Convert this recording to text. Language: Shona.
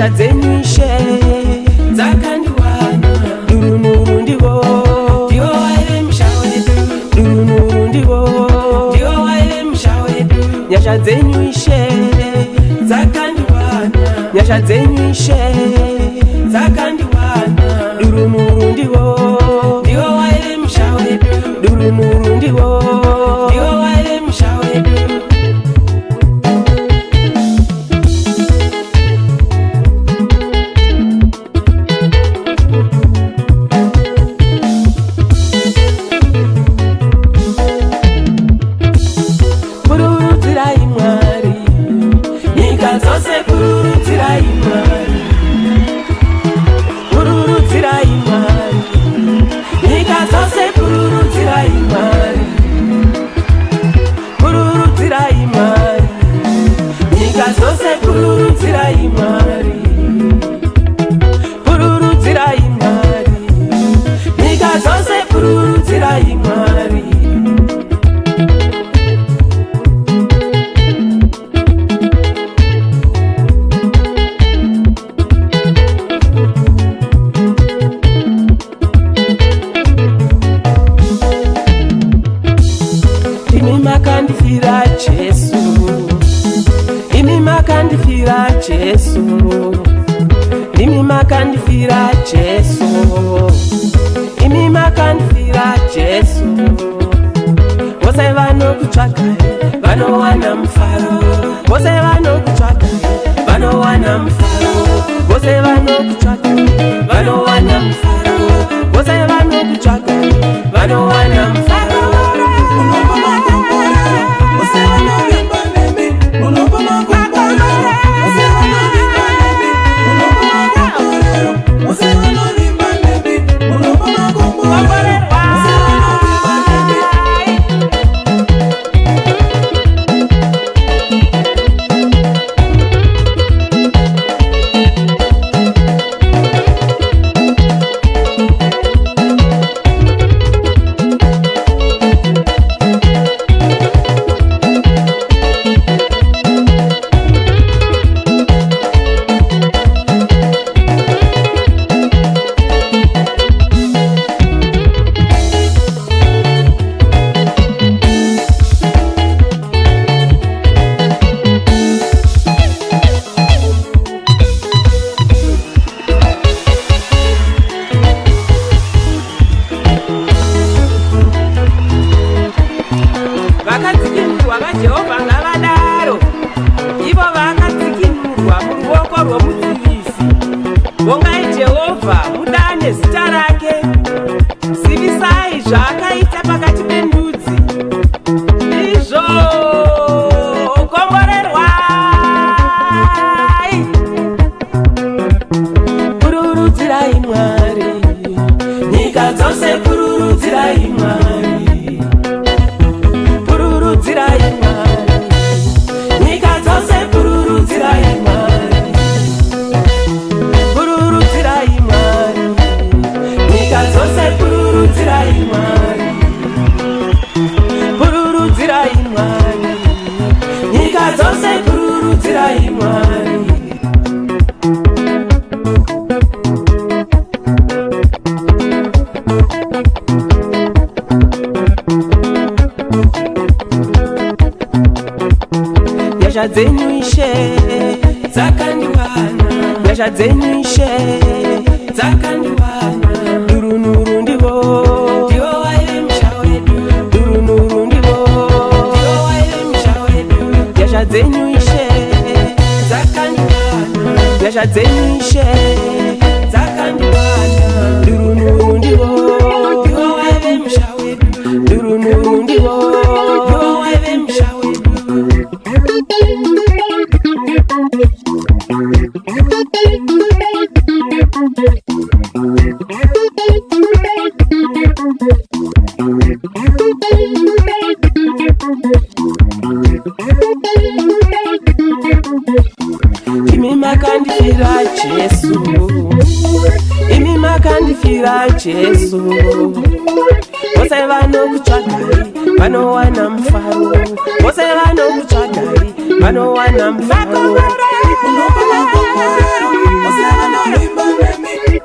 nyasha dzenyu Ishe dzakandiwana. durunuru ndivo Ndiwo waive musha wedu, durunuru ndivo ndiwo waive musha wedu. nyasha dzenyu Ishe Dzakandiwana, nyasha dzenyu Ishe dzakandiwana. durunuru ndivo Ndiwo waive musha wedu, durunuru ndivo ndiwo waive musha wedu. kururudzirai Mwari Nyika dzose kururudzirai Mwari, kururudzirai Mwari nyika dzose kururudzirai Mwari, kururudzirai Mwari nyika dzose kururudzirai Mwari, kururudzirai Mwari nyika dzose kururudzirai Mwari. imi makandifira Jesu imi makandifira Jesu imi makandifira Jesu imi makandifira Jesu vose vanokutsvakai vanowana mufaro vose vanokutsvakai vanowana mufaro vose vanokutsvakai vanowana mufaro vose vanokutsvakai vanowana mufaro vakadzikinurwa vaJehovha ngavadaro ivo vakadzikinurwa muruoko rwomudzivisi vongai Jehovha mudane zita rake zivisai zvaakaita pakati pendudzi izvo kongorerwai kururudzirai Mwari Nyika dzose kururudzirai Mwari, kururudzirai Mwari nyika dzose kururudzirai Mwari, kururudzirai Mwari nyika dzose kururudzirai Mwari, kururudzirai Mwari nyika dzose kururudzirai Mwari. nyasha dzenyu Ishe Dzakandiwana, nyasha dzenyu Ishe dzakandiwana. durunuru ndivo Ndiwo waive musha wedu, durunuru ndivo ndiwo waive musha wedu. nyasha dzenyu Ishe Dzakandiwana, nyasha dzenyu Ishe dzakandiwana. durunuru ndivo Ndiwo waive musha wedu, durunuru ndivo ndiwo waive musha wedu. imi makandifira Jesu imi makandifira Jesu vose vanokutsvagai vanowana mufaro vose vanokutsvagai vanowana mufaro Imba nami,